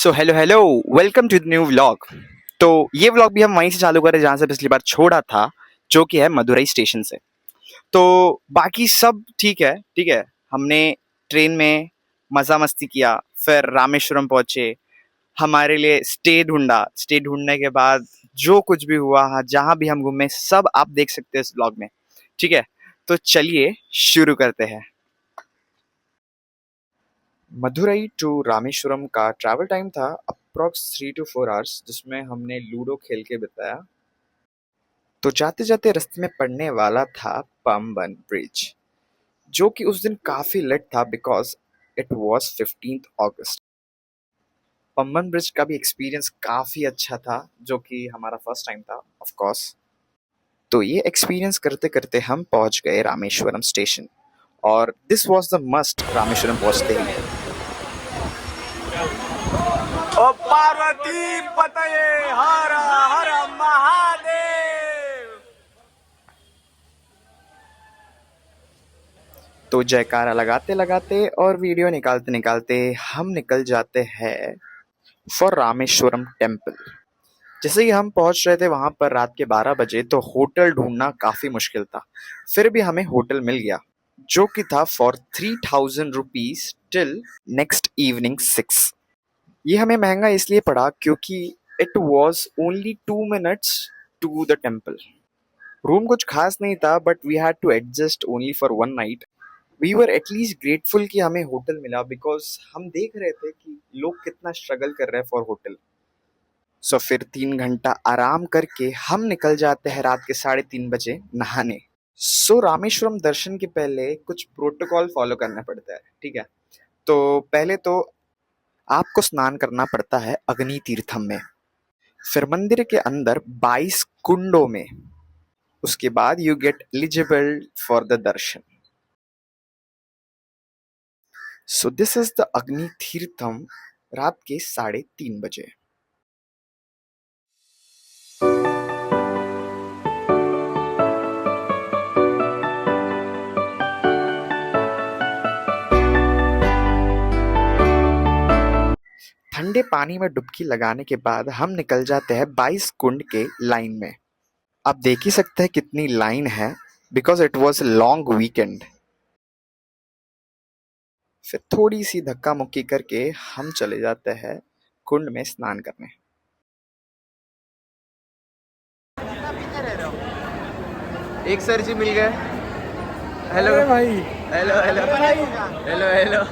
So hello hello, welcome to the new vlog. तो ये vlog भी हम वहीं से चालू करें जहाँ से पिछली बार छोड़ा था, जो कि है मदुरई स्टेशन से। तो बाकी सब ठीक है, ठीक है। हमने ट्रेन में मज़ा मस्ती किया, फिर रामेश्वरम पहुंचे, हमारे लिए स्टे ढूंढा। स्टे ढूंढने के बाद जो कुछ भी हुआ, जहाँ भी हम घूमे, सब आप देख सकते हैं इस व्लॉग में, ठीक है। तो चलिए शुरू करते हैं। मदुरई टू रामेश्वरम का ट्रैवल टाइम था अप्रॉक्स 3 to 4 आवर्स, जिसमें हमने लूडो खेल के बिताया। तो जाते जाते रास्ते में पड़ने वाला था पम्बन ब्रिज, जो कि उस दिन काफ़ी लेट था because it was 15th August. Pamban bridge का भी एक्सपीरियंस काफ़ी अच्छा था, जो कि हमारा फर्स्ट टाइम था ऑफ कोर्स। तो ये एक्सपीरियंस करते करते हम पहुंच गए रामेश्वरम स्टेशन, और this was the must Rameswaram पहुंचते ही। ओ पार्वती पतये हर हर महादेव। तो जयकारा लगाते लगाते और वीडियो निकालते निकालते हम निकल जाते हैं फॉर रामेश्वरम टेम्पल। जैसे ही हम पहुंच रहे थे वहां पर रात के 12 बजे, तो होटल ढूंढना काफी मुश्किल था। फिर भी हमें होटल मिल गया, जो कि था for 3000 rupees till next evening 6। ये हमें महंगा इसलिए पड़ा क्योंकि it was only 2 minutes to the temple. Room कुछ खास नहीं था, but we had to adjust only for 1 night. We were at least grateful कि हमें होटल मिला, बिकॉज हम देख रहे थे कि लोग कितना स्ट्रगल कर रहे हैं फॉर होटल। सो फिर 3 घंटा आराम करके हम निकल जाते हैं रात के 3:30 बजे नहाने। सो रामेश्वरम दर्शन के पहले कुछ प्रोटोकॉल फॉलो करना पड़ता है, ठीक है। तो पहले तो आपको स्नान करना पड़ता है अग्नि तीर्थम में, फिर मंदिर के अंदर 22 कुंडों में। उसके बाद you get eligible for the Darshan. So this is the अग्नि तीर्थम, रात के 3:30 बजे। ठंडे पानी में डुबकी लगाने के बाद हम निकल जाते हैं 22 कुंड के लाइन में। आप देख ही सकते हैं कितनी लाइन है, because it was long weekend. फिर थोड़ी सी धक्का मुक्की करके हम चले जाते हैं कुंड में स्नान करने। एक सर जी मिल गए। हेलो भाई। Hello hello hello hello.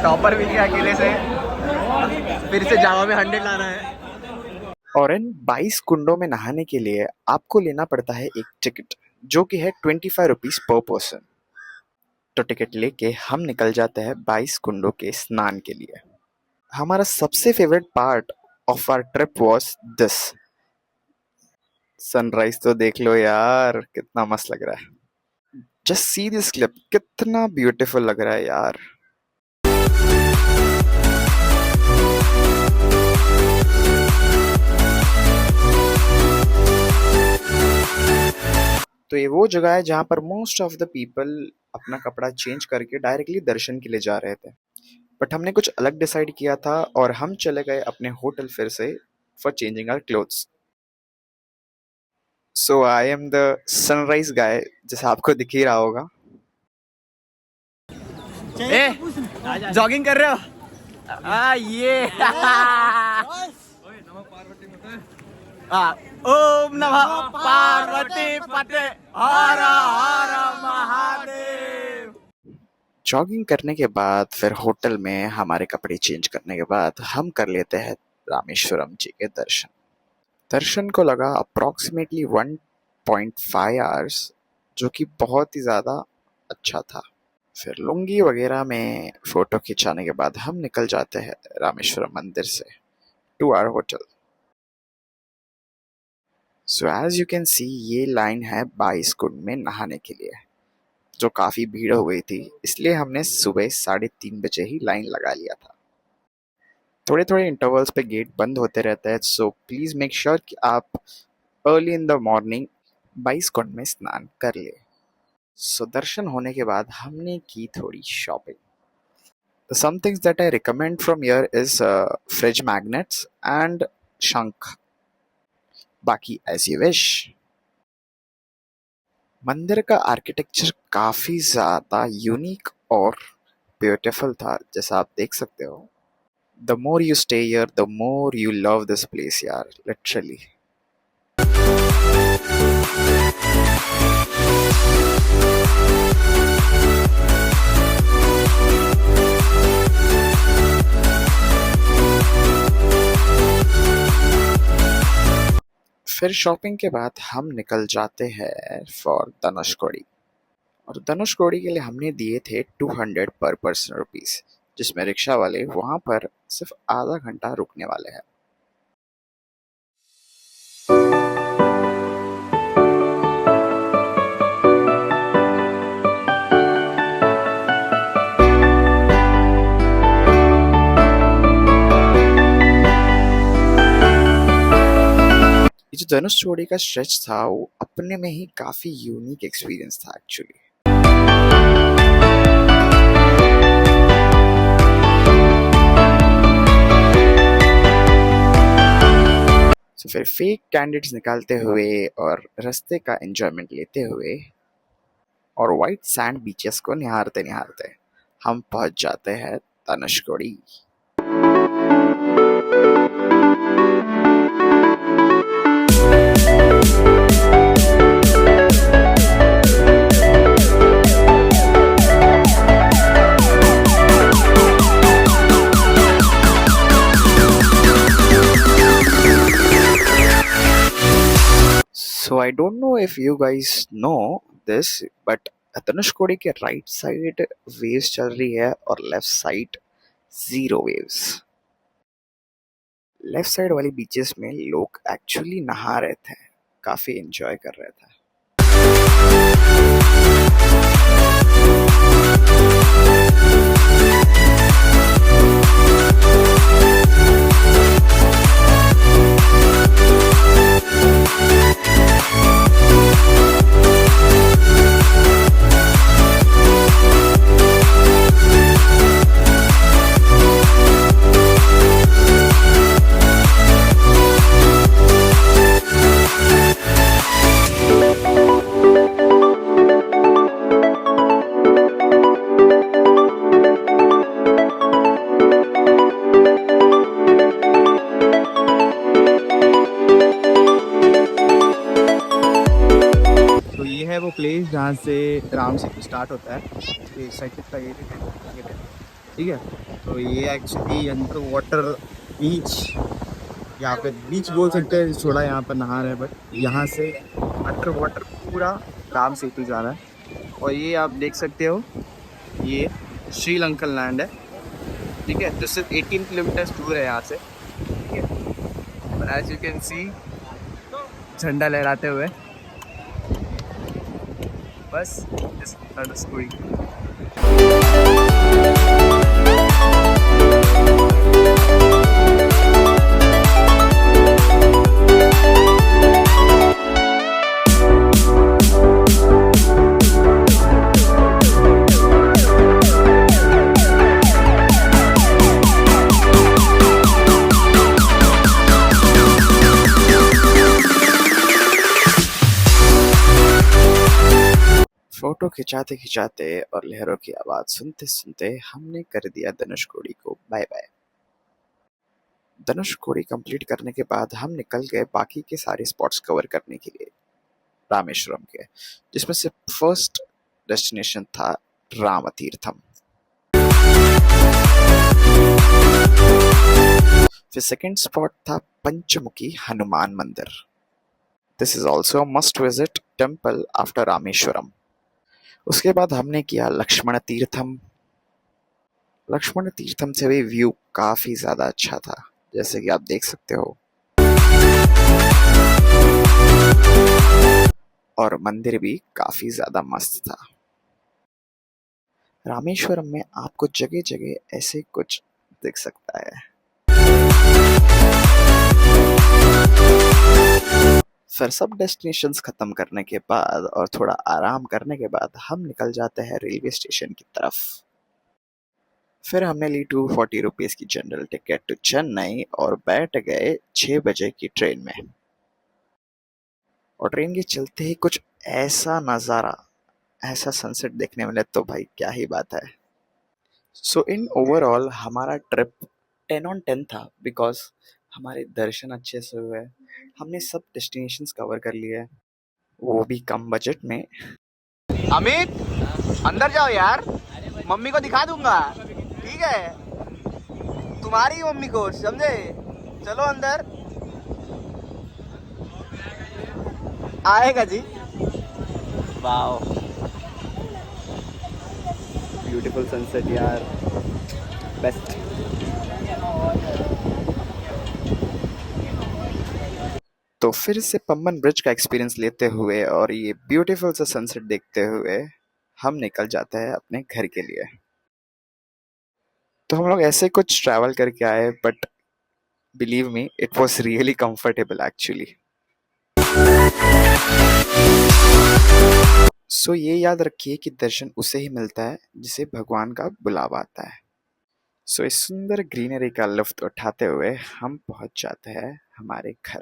Topper भी किया अकेले से, फिर से जावा में 100 लाना है। और इन 22 कुंडों में नहाने के लिए आपको लेना पड़ता है एक टिकट, जो कि है 25 रुपीज पर पर्सन। तो टिकट लेके हम निकल जाते हैं 22 कुंडों के स्नान के लिए। हमारा सबसे favourite part of our trip was this. Sunrise तो देख लो यार, कितना मस्त लग रहा है। जस्ट सी दिस क्लिप, कितना ब्यूटीफुल लग रहा है यार। तो ये वो जगह है जहाँ पर मोस्ट ऑफ द पीपल अपना कपड़ा चेंज करके डायरेक्टली दर्शन के लिए जा रहे थे। बट हमने कुछ अलग डिसाइड किया था, और हम चले गए अपने होटल फिर से for changing our clothes. So I am the sunrise guy, जैसा आपको दिख ही रहा होगा। ए, जॉगिंग कर रहे हो? ये ओम नमः पार्वती पते हर हर महादेव। जॉगिंग करने के बाद फिर होटल में हमारे कपड़े चेंज करने के बाद हम कर लेते हैं रामेश्वरम जी के दर्शन। दर्शन को लगा अप्रॉक्सीमेटली 1.5 आवर्स, जो कि बहुत ही ज़्यादा अच्छा था। फिर लुंगी वगैरह में फोटो खिंचाने के बाद हम निकल जाते हैं रामेश्वरम मंदिर से to our hotel. So as you can see, ये लाइन है 22 कुंड में नहाने के लिए, जो काफ़ी भीड़ हो गई थी, इसलिए हमने सुबह 3:30 बजे ही लाइन लगा लिया था। थोड़े थोड़े इंटरवल्स पे गेट बंद होते रहते हैं, सो प्लीज़ मेक श्योर कि आप अर्ली इन द मॉर्निंग 22 कुंड में स्नान कर ले। सो दर्शन होने के बाद हमने की थोड़ी shopping. Some things that I recommend from here is fridge magnets and शंख, बाकी एज यू विश। मंदिर का आर्किटेक्चर काफी ज्यादा यूनिक और ब्यूटीफुल था, जैसा आप देख सकते हो। The more you stay here the more you love this place यार, लिटरली। फिर शॉपिंग के बाद हम निकल जाते हैं फॉर धनुषकोडी। और धनुषकोडी के लिए हमने दिए थे 200 पर पर्सन रुपीज, जिसमें रिक्शा वाले वहां पर सिर्फ आधा घंटा रुकने वाले हैं। ये जो धनुषकोडी का स्ट्रेच था वो अपने में ही काफी यूनिक एक्सपीरियंस था एक्चुअली। तो फिर फेक कैंडिड्स निकालते हुए और रास्ते का एंजॉयमेंट लेते हुए और वाइट सैंड बीचेस को निहारते निहारते हम पहुंच जाते हैं Dhanushkodi. So I don't know if you guys know this, but Dhanushkodi के राइट साइड वेव्स चल रही है और left side zero waves. Left side वाली बीचेस में लोग एक्चुअली नहा रहे थे, काफी एंजॉय कर रहे थे। वो प्लेस जहाँ से राम सेतु स्टार्ट होता है, तो इस साइड का ये है, ठीक है। तो ये एक्चुअली अंडर वाटर बीच, यहाँ पे बीच बोल सकते हैं, थोड़ा यहाँ पर नहा रहे हैं, बट यहाँ से अंडर वाटर पूरा राम सेतु जा रहा है। और ये आप देख सकते हो, ये श्रीलंकन लैंड है, ठीक है। तो सिर्फ 18 किलोमीटर दूर है यहाँ से, ठीक है। और एज यू कैन सी झंडा लहराते हुए बस इस धनुषकोडी। फोटो खिंचाते खिंचाते और लहरों की आवाज सुनते सुनते हमने कर दिया धनुषकोडी को बाय बाय। धनुषकोडी कंप्लीट करने के बाद हम निकल गए बाकी के सारे स्पॉट्स कवर करने के लिए रामेश्वरम के, जिसमें से फर्स्ट डेस्टिनेशन था रामतीर्थम। फिर सेकंड स्पॉट था पंचमुखी हनुमान मंदिर। This is also a must visit temple after Rameswaram. उसके बाद हमने किया लक्ष्मण तीर्थम। लक्ष्मण तीर्थम से भी व्यू काफी ज्यादा अच्छा था, जैसे कि आप देख सकते हो, और मंदिर भी काफी ज्यादा मस्त था। रामेश्वरम में आपको जगह जगह ऐसे कुछ दिख सकता है। फिर सब डेस्टिनेशंस ख़त्म करने के बाद और थोड़ा आराम करने के बाद हम निकल जाते हैं रेलवे स्टेशन की तरफ। फिर हमने ली 240 रुपीज़ की जनरल टिकट टू चेन्नई और बैठ गए 6 बजे की ट्रेन में। और ट्रेन के चलते ही कुछ ऐसा नज़ारा, ऐसा सनसेट देखने मिले तो भाई क्या ही बात है। सो इन ओवरऑल हमारा ट्रिप 10 ऑन 10 था, बिकॉज हमारे दर्शन अच्छे से हुए, हमने सब डेस्टिनेशंस कवर कर लिए, वो भी कम बजट में। अमित, अंदर जाओ यार, मम्मी को दिखा दूंगा, ठीक है? तुम्हारी मम्मी को, समझे? चलो अंदर। आएगा जी। वाओ, ब्यूटीफुल सनसेट यार, बेस्ट। तो फिर से पम्बन ब्रिज का एक्सपीरियंस लेते हुए और ये ब्यूटीफुल सा सनसेट देखते हुए हम निकल जाते हैं अपने घर के लिए। तो हम लोग ऐसे कुछ ट्रैवल करके आए, but believe me it was really comfortable actually. So ये याद रखिए कि दर्शन उसे ही मिलता है जिसे भगवान का बुलावा आता है। सो इस सुंदर ग्रीनरी का लुत्फ उठाते हुए हम पहुंच जाते हैं हमारे घर।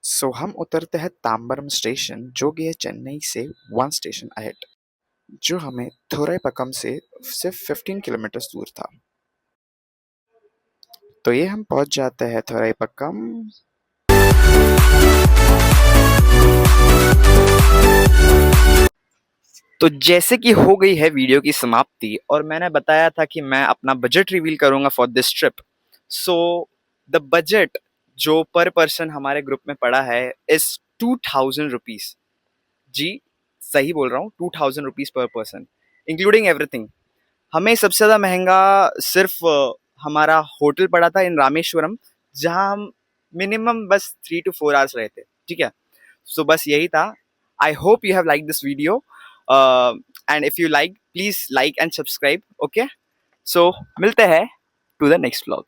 सो हम उतरते हैं तांबरम स्टेशन, जो कि है चेन्नई से 1 स्टेशन अहेड, जो हमें थोरैपक्कम से सिर्फ 15 किलोमीटर दूर था। तो ये हम पहुंच जाते हैं थोरैपक्कम। तो जैसे कि हो गई है वीडियो की समाप्ति और मैंने बताया था कि मैं अपना बजट रिवील करूंगा for this trip. So the budget जो पर पर्सन हमारे ग्रुप में पड़ा है इज 2000 रुपीज। जी, सही बोल रहा हूँ, 2000 rupees per person, including everything. हमें सबसे ज़्यादा महंगा सिर्फ हमारा होटल पड़ा था इन रामेश्वरम, जहाँ हम मिनिमम बस 3 to 4 आवर्स रहे थे, ठीक है? सो बस यही था। I hope you have like this video, and if you like please like and subscribe, okay? So मिलते हैं टू द नेक्स्ट व्लॉग।